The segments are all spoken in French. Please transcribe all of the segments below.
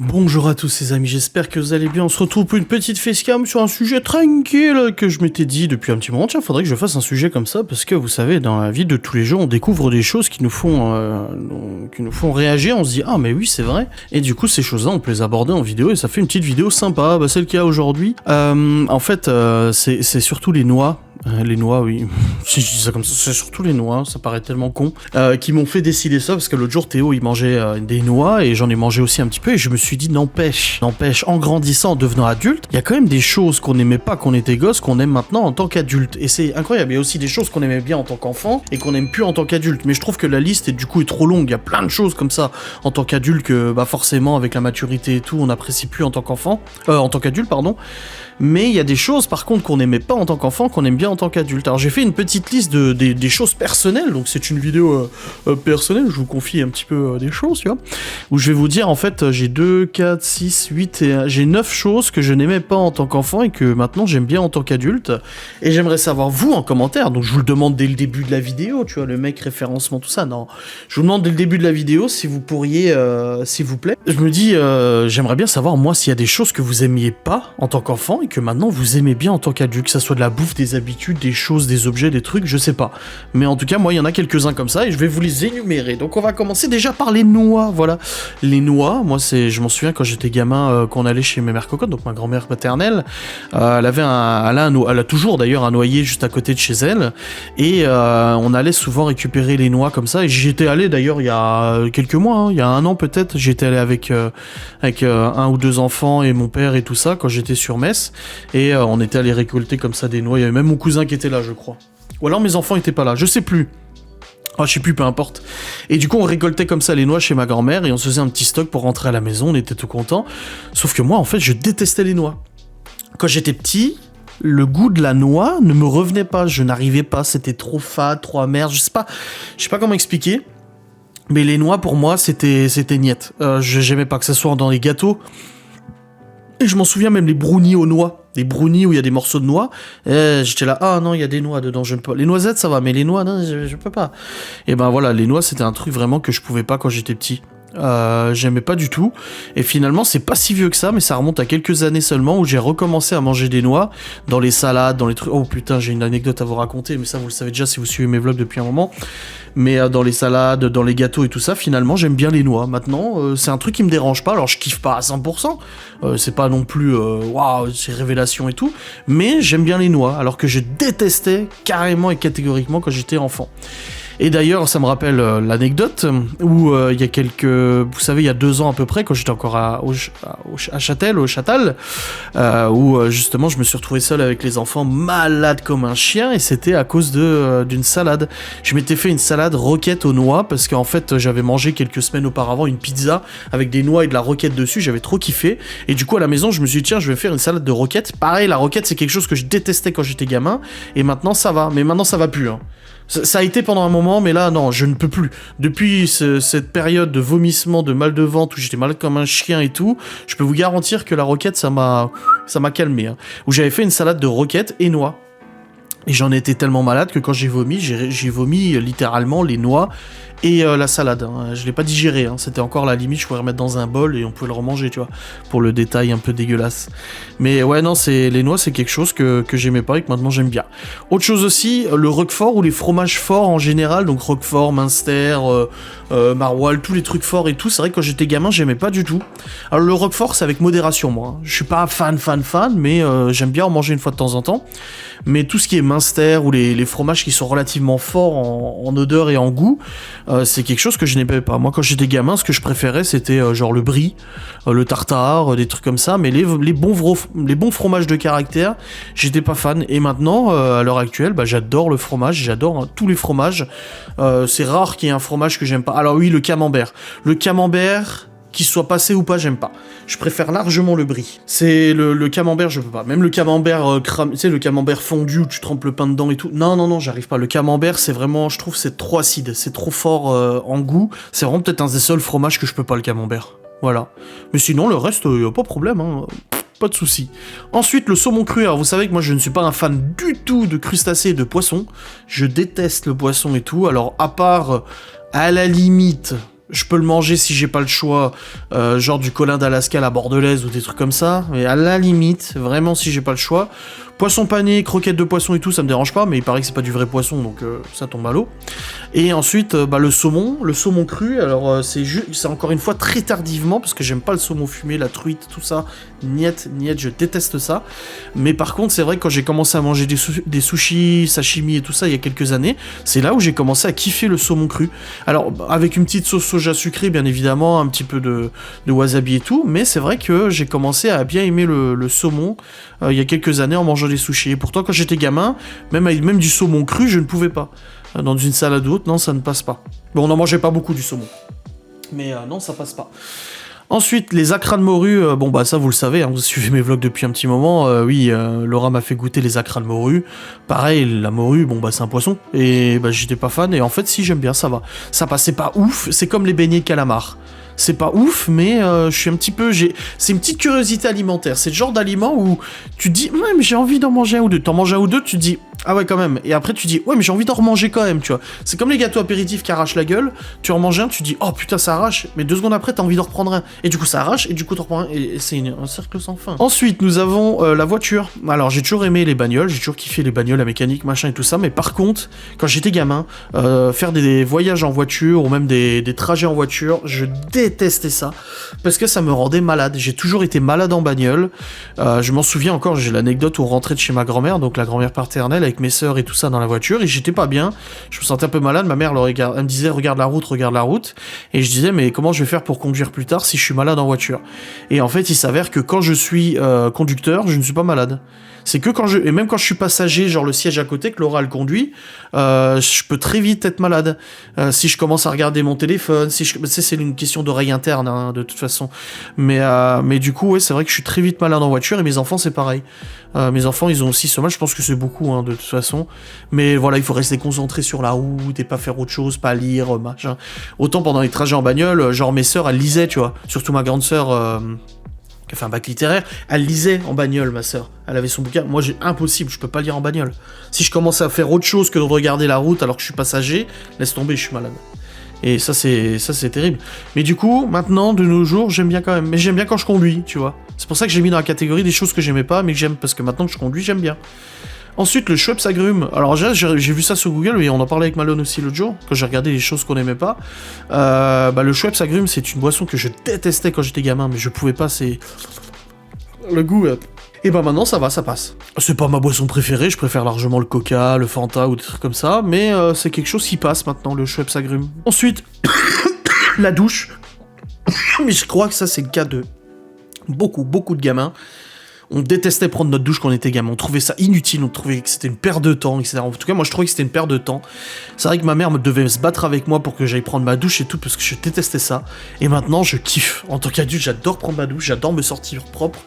Bonjour à tous les amis, j'espère que vous allez bien. On se retrouve pour une petite facecam sur un sujet tranquille que je m'étais dit depuis un petit moment. Tiens, faudrait que je fasse un sujet comme ça parce que vous savez, dans la vie de tous les jours, on découvre des choses qui nous font réagir. On se dit ah mais oui c'est vrai. Et du coup ces choses-là on peut les aborder en vidéo et ça fait une petite vidéo sympa. Bah, celle qu'il y a aujourd'hui. En fait c'est surtout les noix. Les noix, oui. Si je dis ça comme ça, c'est surtout les noix, ça paraît tellement con. Qui m'ont fait décider ça, parce que l'autre jour, Théo, il mangeait des noix, et j'en ai mangé aussi un petit peu, et je me suis dit, n'empêche, en grandissant, en devenant adulte, il y a quand même des choses qu'on n'aimait pas quand on était gosse, qu'on aime maintenant en tant qu'adulte. Et c'est incroyable, il y a aussi des choses qu'on aimait bien en tant qu'enfant, et qu'on n'aime plus en tant qu'adulte. Mais je trouve que la liste, du coup, est trop longue. Il y a plein de choses comme ça, en tant qu'adulte, que, bah, forcément, avec la maturité et tout, on n'apprécie plus en tant qu'enfant. En tant qu'adulte, pardon. Mais il y a des choses, par contre, qu'on n'aimait pas en tant qu'enfant, qu'on aime bien en tant qu'adulte. Alors j'ai fait une petite liste des choses personnelles, donc c'est une vidéo personnelle, je vous confie un petit peu des choses, tu vois, où je vais vous dire, en fait, j'ai 2, 4, 6, 8, j'ai 9 choses que je n'aimais pas en tant qu'enfant et que maintenant j'aime bien en tant qu'adulte. Et j'aimerais savoir, vous, en commentaire, donc je vous le demande dès le début de la vidéo, tu vois, le mec, référencement, tout ça, non. Je vous demande dès le début de la vidéo si vous pourriez, s'il vous plaît. Je me dis, j'aimerais bien savoir, moi, s'il y a des choses que vous aimiez pas en tant qu'enfant et que maintenant vous aimez bien en tant qu'adulte, que ça soit de la bouffe, des habitudes, des choses, des objets, des trucs, je sais pas. Mais en tout cas, moi, il y en a quelques-uns comme ça et je vais vous les énumérer. Donc on va commencer déjà par les noix, voilà. Les noix, moi, je m'en souviens quand j'étais gamin, qu'on allait chez mes mères cocottes, donc ma grand-mère maternelle, elle a toujours d'ailleurs un noyer juste à côté de chez elle et on allait souvent récupérer les noix comme ça et j'y étais allé d'ailleurs il y a quelques mois, hein, il y a un an peut-être, j'étais allé avec un ou deux enfants et mon père et tout ça quand j'étais sur Metz. Et on était allé récolter comme ça des noix. Il y avait même mon cousin qui était là, je crois. Ou alors mes enfants étaient pas là, je sais plus. Ah, je sais plus, peu importe. Et du coup, on récoltait comme ça les noix chez ma grand-mère et on se faisait un petit stock pour rentrer à la maison, on était tout contents. Sauf que moi, en fait, je détestais les noix. Quand j'étais petit, le goût de la noix ne me revenait pas, je n'arrivais pas, c'était trop fade, trop amer, je sais pas comment expliquer. Mais les noix, pour moi, c'était niette. J'aimais pas que ça soit dans les gâteaux. Et je m'en souviens même les brownies aux noix. Des brownies où il y a des morceaux de noix. J'étais là, ah non, il y a des noix dedans, je ne peux pas. Les noisettes, ça va, mais les noix, non, je peux pas. Et ben voilà, les noix, c'était un truc vraiment que je pouvais pas quand j'étais petit. J'aimais pas du tout. Et finalement, c'est pas si vieux que ça, mais ça remonte à quelques années seulement où j'ai recommencé à manger des noix dans les salades, dans les trucs. Oh putain, j'ai une anecdote à vous raconter, mais ça, vous le savez déjà si vous suivez mes vlogs depuis un moment. Mais dans les salades, dans les gâteaux et tout ça, finalement, j'aime bien les noix. Maintenant, c'est un truc qui me dérange pas. Alors, je kiffe pas à 100%. C'est pas non plus, waouh, c'est révélation et tout. Mais j'aime bien les noix, alors que je détestais carrément et catégoriquement quand j'étais enfant. Et d'ailleurs, ça me rappelle l'anecdote où il y a vous savez, il y a 2 ans à peu près, quand j'étais encore à Châtel, au Châtal, où justement je me suis retrouvé seul avec les enfants, malade comme un chien, et c'était à cause d'une salade. Je m'étais fait une salade roquette aux noix, parce qu'en fait j'avais mangé quelques semaines auparavant une pizza avec des noix et de la roquette dessus, j'avais trop kiffé, et du coup à la maison je me suis dit tiens, je vais faire une salade de roquette. Pareil, la roquette c'est quelque chose que je détestais quand j'étais gamin, et maintenant ça va, mais maintenant ça va plus, hein. Ça a été pendant un moment, mais là, non, je ne peux plus. Depuis cette période de vomissement, de mal de ventre, où j'étais malade comme un chien et tout, je peux vous garantir que la roquette, ça m'a calmé. Hein. Où j'avais fait une salade de roquette et noix. Et j'en étais tellement malade que quand j'ai vomi littéralement les noix et la salade. Hein. Je l'ai pas digéré, hein. C'était encore la limite, je pouvais remettre dans un bol et on pouvait le remanger, tu vois, pour le détail un peu dégueulasse. Mais ouais, non, les noix, c'est quelque chose que j'aimais pas et que maintenant j'aime bien. Autre chose aussi, le roquefort ou les fromages forts en général, donc roquefort, Münster, maroilles, tous les trucs forts et tout, c'est vrai que quand j'étais gamin, j'aimais pas du tout. Alors le roquefort, c'est avec modération, moi. Hein. Je suis pas fan, mais j'aime bien en manger une fois de temps en temps. Mais tout ce qui est Münster ou les fromages qui sont relativement forts en odeur et en goût, c'est quelque chose que je n'aimais pas. Moi, quand j'étais gamin, ce que je préférais, c'était genre le brie, le tartare, des trucs comme ça. Mais les bons fromages de caractère, j'étais pas fan. Et maintenant, à l'heure actuelle, bah, j'adore le fromage, j'adore tous les fromages. C'est rare qu'il y ait un fromage que j'aime pas. Alors oui, le camembert. Le camembert, qu'il soit passé ou pas, j'aime pas. Je préfère largement le brie. C'est le camembert, je peux pas. Même le camembert tu sais, le camembert fondu où tu trempes le pain dedans et tout. Non, j'arrive pas. Le camembert, c'est vraiment, je trouve, c'est trop acide. C'est trop fort en goût. C'est vraiment peut-être un des seuls fromages que je peux pas, le camembert. Voilà. Mais sinon, le reste, y a pas de problème, hein. Pas de soucis. Ensuite, le saumon cru. Alors, vous savez que moi, je ne suis pas un fan du tout de crustacés et de poissons. Je déteste le poisson et tout. Alors, à part, à la limite, Je peux le manger si j'ai pas le choix, genre du colin d'Alaska à la bordelaise ou des trucs comme ça, mais à la limite, vraiment si j'ai pas le choix. Poisson pané, croquettes de poisson et tout, ça me dérange pas, mais il paraît que c'est pas du vrai poisson, donc ça tombe à l'eau. Et ensuite, le saumon cru, alors c'est encore une fois très tardivement, parce que j'aime pas le saumon fumé, la truite, tout ça, niet, je déteste ça. Mais par contre, c'est vrai que quand j'ai commencé à manger des sushis, sashimi et tout ça il y a quelques années, c'est là où j'ai commencé à kiffer le saumon cru. Alors, avec une petite sauce soja sucrée, bien évidemment, un petit peu de wasabi et tout, mais c'est vrai que j'ai commencé à bien aimer le saumon il y a quelques années en mangeant des sushis. Et pourtant, quand j'étais gamin, même du saumon cru, je ne pouvais pas. Dans une salade ou autre, non, ça ne passe pas. Bon, on n'en mangeait pas beaucoup du saumon. Mais non, ça passe pas. Ensuite, les acras de morue, ça vous le savez, hein, vous suivez mes vlogs depuis un petit moment, Laura m'a fait goûter les acras de morue. Pareil, la morue, c'est un poisson, et j'étais pas fan, et en fait, si, j'aime bien, ça va. Ça passait pas ouf, c'est comme les beignets de calamar. C'est pas ouf, mais je suis un petit peu... C'est une petite curiosité alimentaire, c'est le genre d'aliment où tu te dis, ouais, mais j'ai envie d'en manger un ou deux. T'en manges un ou deux, tu te dis, ah ouais, quand même. Et après, tu dis, ouais, mais j'ai envie d'en remanger quand même, tu vois. C'est comme les gâteaux apéritifs qui arrachent la gueule, tu en manges un, tu dis, oh putain, ça arrache, mais 2 secondes après, t'as envie d'en reprendre un. Et du coup, ça arrache, et du coup, t'en reprends un, et c'est un cercle sans fin. Ensuite, nous avons la voiture. Alors, j'ai toujours aimé les bagnoles, j'ai toujours kiffé les bagnoles, la mécanique, machin et tout ça, mais par contre, quand j'étais gamin, faire des voyages en voiture, ou même des trajets en voiture, je détestais ça, parce que ça me rendait malade. J'ai toujours été malade en bagnole. Je m'en souviens encore, j'ai l'anecdote où on rentrait de chez ma grand-mère, donc la grand-mère paternelle, avec mes sœurs et tout ça dans la voiture, et j'étais pas bien, je me sentais un peu malade, ma mère elle me disait regarde la route, et je disais mais comment je vais faire pour conduire plus tard si je suis malade en voiture? Et en fait il s'avère que quand je suis conducteur, je ne suis pas malade. C'est que et même quand je suis passager, genre le siège à côté, que Laura elle conduit, je peux très vite être malade. Si je commence à regarder mon téléphone, c'est une question d'oreille interne, hein, de toute façon. Mais du coup, ouais, c'est vrai que je suis très vite malade en voiture, et mes enfants, c'est pareil. Mes enfants, ils ont aussi ce mal, je pense que c'est beaucoup, hein, de toute façon. Mais voilà, il faut rester concentré sur la route, et pas faire autre chose, pas lire, machin. Autant pendant les trajets en bagnole, genre mes sœurs, elles lisaient, tu vois. Surtout ma grande sœur... qui a fait un bac littéraire, elle lisait en bagnole, ma sœur. Elle avait son bouquin. Moi, impossible, je peux pas lire en bagnole. Si je commence à faire autre chose que de regarder la route alors que je suis passager, laisse tomber, je suis malade. Et ça, c'est terrible. Mais du coup, maintenant, de nos jours, j'aime bien quand même. Mais j'aime bien quand je conduis, tu vois. C'est pour ça que j'ai mis dans la catégorie des choses que j'aimais pas, mais que j'aime, parce que maintenant que je conduis, j'aime bien. Ensuite, le Schweppes agrumes. Alors j'ai vu ça sur Google, et on en parlait avec Malone aussi l'autre jour, quand j'ai regardé les choses qu'on aimait pas. Le Schweppes agrumes, c'est une boisson que je détestais quand j'étais gamin, mais je pouvais pas, c'est... Le goût... Et maintenant ça va, ça passe. C'est pas ma boisson préférée, je préfère largement le Coca, le Fanta ou des trucs comme ça, mais c'est quelque chose qui passe maintenant, le Schweppes agrumes. Ensuite, la douche. Mais je crois que ça c'est le cas de beaucoup de gamins. On détestait prendre notre douche quand on était gamin, on trouvait ça inutile, on trouvait que c'était une perte de temps, etc. En tout cas, moi je trouvais que c'était une perte de temps. C'est vrai que ma mère devait se battre avec moi pour que j'aille prendre ma douche et tout, parce que je détestais ça. Et maintenant, je kiffe. En tant qu'adulte, j'adore prendre ma douche, j'adore me sortir propre.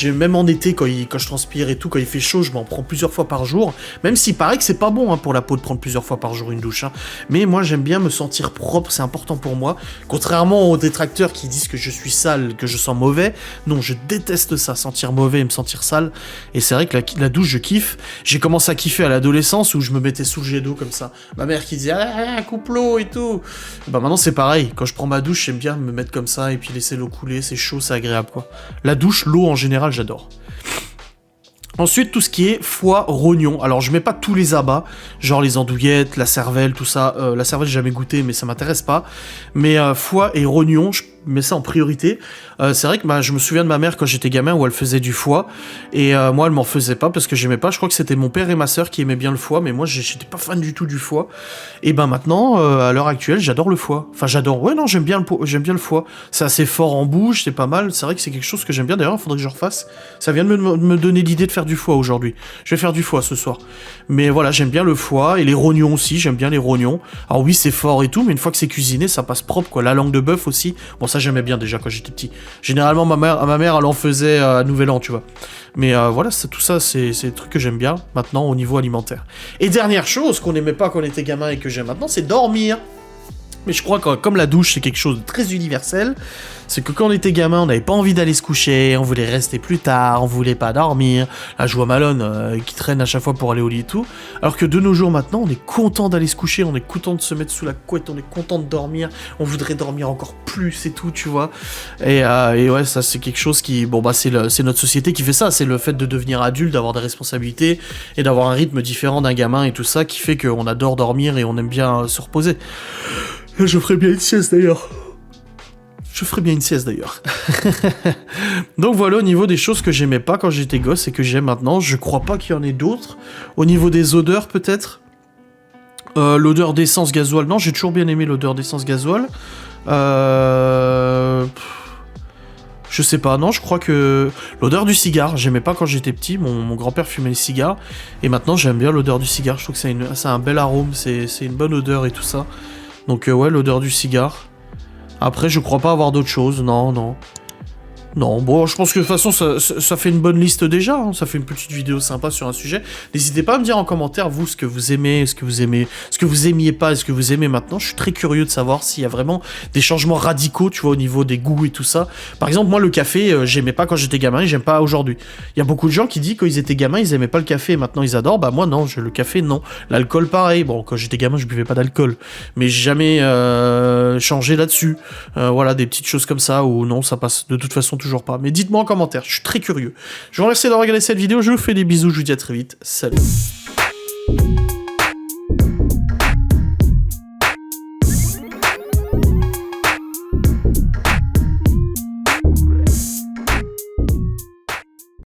Même en été, quand je transpire et tout, quand il fait chaud, je m'en prends plusieurs fois par jour. Même s'il paraît que c'est pas bon, hein, pour la peau de prendre plusieurs fois par jour une douche. Hein. Mais moi, j'aime bien me sentir propre, c'est important pour moi. Contrairement aux détracteurs qui disent que je suis sale, que je sens mauvais, non, je déteste ça, sentir mauvais et me sentir sale. Et c'est vrai que la douche, je kiffe. J'ai commencé à kiffer à l'adolescence où je me mettais sous le jet d'eau comme ça. Ma mère qui disait coupe l'eau et tout. Et maintenant c'est pareil. Quand je prends ma douche, j'aime bien me mettre comme ça et puis laisser l'eau couler. C'est chaud, c'est agréable quoi. La douche, l'eau en général, j'adore. Ensuite, tout ce qui est foie, rognon. Alors, je mets pas tous les abats, genre les andouillettes, la cervelle, tout ça. La cervelle, j'ai jamais goûté, mais ça m'intéresse pas. Mais foie et rognon, je mets ça en priorité. C'est vrai que je me souviens de ma mère quand j'étais gamin où elle faisait du foie. Et moi, elle m'en faisait pas parce que j'aimais pas. Je crois que c'était mon père et ma sœur qui aimaient bien le foie, mais moi, j'étais pas fan du tout du foie. Et maintenant, à l'heure actuelle, j'adore le foie. Enfin, j'adore. Ouais, non, j'aime bien le foie. C'est assez fort en bouche, c'est pas mal. C'est vrai que c'est quelque chose que j'aime bien. D'ailleurs, il faudrait que je refasse. Ça vient de me donner l'idée de faire du foie aujourd'hui. Je vais faire du foie ce soir. Mais voilà, j'aime bien le foie et les rognons aussi, j'aime bien les rognons. Alors oui, c'est fort et tout, mais une fois que c'est cuisiné, ça passe propre quoi. La langue de bœuf aussi. Bon, ça j'aimais bien déjà quand j'étais petit. Généralement ma mère elle en faisait à Nouvel An, tu vois. Mais voilà, tout ça c'est des trucs que j'aime bien maintenant au niveau alimentaire. Et dernière chose qu'on n'aimait pas quand on était gamin et que j'aime maintenant, c'est dormir. Mais je crois que comme la douche c'est quelque chose de très universel, c'est que quand on était gamin, on n'avait pas envie d'aller se coucher, on voulait rester plus tard, on voulait pas dormir. Là je vois Malone qui traîne à chaque fois pour aller au lit et tout. Alors que de nos jours maintenant, on est content d'aller se coucher, on est content de se mettre sous la couette, on est content de dormir, on voudrait dormir encore plus et tout, tu vois. Et ouais, ça c'est quelque chose qui... Bon bah c'est notre société qui fait ça, c'est le fait de devenir adulte, d'avoir des responsabilités et d'avoir un rythme différent d'un gamin et tout ça qui fait qu'on adore dormir et on aime bien se reposer. Je ferais bien une sieste d'ailleurs. Donc voilà au niveau des choses que j'aimais pas quand j'étais gosse et que j'aime maintenant. Je crois pas qu'il y en ait d'autres. Au niveau des odeurs peut-être. L'odeur d'essence gasoil. Non, j'ai toujours bien aimé l'odeur d'essence gasoil. Je sais pas, non, je crois que... L'odeur du cigare, j'aimais pas quand j'étais petit, mon grand-père fumait les cigares, et maintenant j'aime bien l'odeur du cigare, je trouve que c'est un bel arôme, c'est une bonne odeur et tout ça. Donc ouais, l'odeur du cigare. Après, je crois pas avoir d'autres choses, non. Non, bon, je pense que de toute façon, ça fait une bonne liste déjà, hein. Ça fait une petite vidéo sympa sur un sujet. N'hésitez pas à me dire en commentaire, vous, ce que vous aimez, ce que vous aimiez pas et ce que vous aimez maintenant. Je suis très curieux de savoir s'il y a vraiment des changements radicaux, tu vois, au niveau des goûts et tout ça. Par exemple, moi, le café, j'aimais pas quand j'étais gamin et j'aime pas aujourd'hui. Il y a beaucoup de gens qui disent quand ils étaient gamins, ils aimaient pas le café et maintenant ils adorent. Bah moi, non, le café, non. L'alcool, pareil. Bon, quand j'étais gamin, je buvais pas d'alcool. Mais j'ai jamais changé là-dessus. Voilà, des petites choses comme ça où non, ça passe de toute façon toujours pas. Mais dites-moi en commentaire, je suis très curieux. Je vous remercie d'avoir regardé cette vidéo, je vous fais des bisous, je vous dis à très vite, salut.